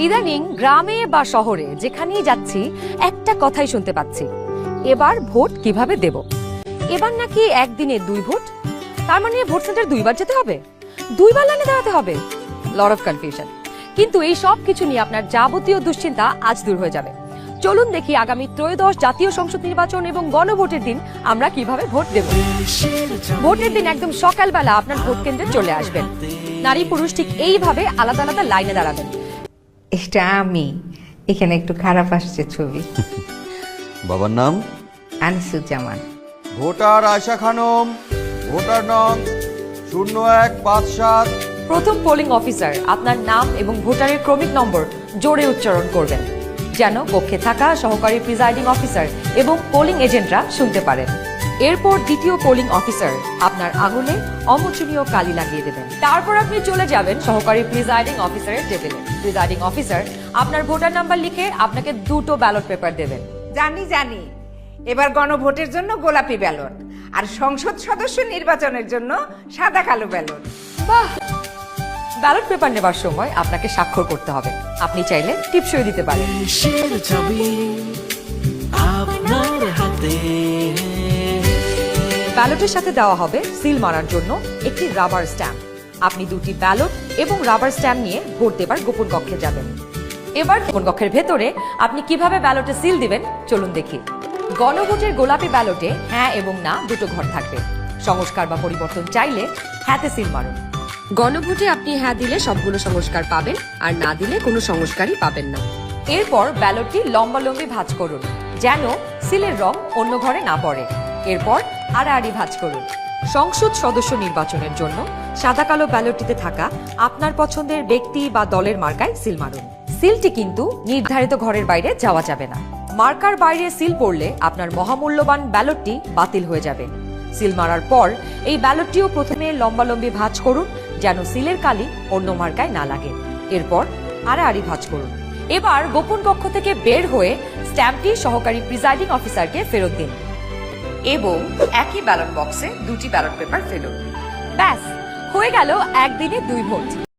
ইদানিং গ্রামে বা শহরে যেখানেই যাচ্ছি একটা কথাই শুনতে পাচ্ছি, এবার ভোট কিভাবে দেব। এবার নাকি একদিনে 2 ভোট, তার মানে ভোট সেন্টার 2বার যেতে হবে, 2বার লাইনে দাঁড়াতে হবে। Lot of confusion. কিন্তু এই সব কিছু নিয়ে আপনার যাবতীয় দুশ্চিন্তা আজ দূর হয়ে যাবে। চলুন দেখি আগামী ত্রয়োদশ জাতীয় সংসদ নির্বাচন এবং গণভোটের দিন আমরা কিভাবে ভোট দেব। ভোটের দিন একদম সকালবেলা আপনার ভোট কেন্দ্রে চলে আসবেন। নারী পুরুষ ঠিক এইভাবে আলাদা আলাদা লাইনে দাঁড়াবেন। এটা আমি, এখানে একটু খারাপ আসছে ছবি। বাবার নাম আনিসুজ্জামান। ভোটার আয়শা খানম, ভোটার নং 0157। প্রথম পোলিং অফিসার আপনার নাম এবং ভোটারের ক্রমিক নম্বর জোরে উচ্চারণ করবেন, যেন কক্ষে থাকা সহকারী প্রিজাইডিং অফিসার এবং পোলিং এজেন্টরা শুনতে পারেন। এরপর দ্বিতীয় পোলিং অফিসার আপনার আঙুলে অমোচনীয় কালি লাগিয়ে দেবেন। তারপর আপনি চলে যাবেন সহকারী প্রিজাইডিং অফিসারের টেবিলে। প্রিজাইডিং অফিসার আপনার ভোটার নাম্বার লিখে আপনাকে 2টো ব্যালট পেপার দেবেন। জানি এবার গণভোটের জন্য গোলাপি ব্যালট, আর সংসদ সদস্য নির্বাচনের জন্য সাদা কালো ব্যালট। বাহ! ব্যালট পেপার নেবার সময় আপনাকে স্বাক্ষর করতে হবে। আপনি চাইলে টিপসই দিতে পারেন। দেশের ছবি আপনার হাতে। ব্যালটের সাথে দেওয়া হবে সিল মারার জন্য একটি রাবার স্ট্যাম্প। আপনি 2টি ব্যালট এবং রাবার স্ট্যাম্প নিয়ে ভোট দেবার গোপন কক্ষে যাবেন। এবার গোপন কক্ষের ভেতরে আপনি কিভাবে ব্যালটে সিল দিবেন চলুন দেখি। গণভোটের গোলাপি ব্যালটে হ্যাঁ এবং না 2টো ঘর থাকবে। সংস্কার বা পরিবর্তন চাইলে হ্যাঁতে সিল মারুন। গণভোটে আপনি হ্যাঁ দিলে সবগুলো সংস্কার পাবেন, আর না দিলে কোনো সংস্কারই পাবেন না। এরপর ব্যালটটি লম্বালম্বি ভাঁজ করুন, যেন সিলের রং অন্য ঘরে না পড়ে। এরপর আড়াআড়ি ভাঁজ করুন। সংসদ সদস্য নির্বাচনের জন্য সাদা কালো ব্যালটটিতে থাকা আপনার পছন্দের ব্যক্তি বা দলের মার্কায় সিল মারুন। সিলটি কিন্তু নির্ধারিত ঘরের বাইরে যাওয়া যাবে না। মার্কার বাইরে সিল পড়লে আপনার মহামূল্যবান ব্যালটটি বাতিল হয়ে যাবে। সিল মারার পর এই ব্যালটটিও প্রথমে লম্বালম্বি ভাঁজ করুন, যেন সিলের কালি অন্য মার্কায় না লাগে। এরপর আড়াআড়ি ভাঁজ করুন। এবার গোপন কক্ষ থেকে বের হয়ে স্ট্যাম্পটি সহকারী প্রিজাইডিং অফিসারকে ফেরত দিন এবং একই ব্যালট বক্সে 2টি ব্যালট পেপার ফেলুন। ব্যাস, হয়ে গেল একদিনে 2 ভোট।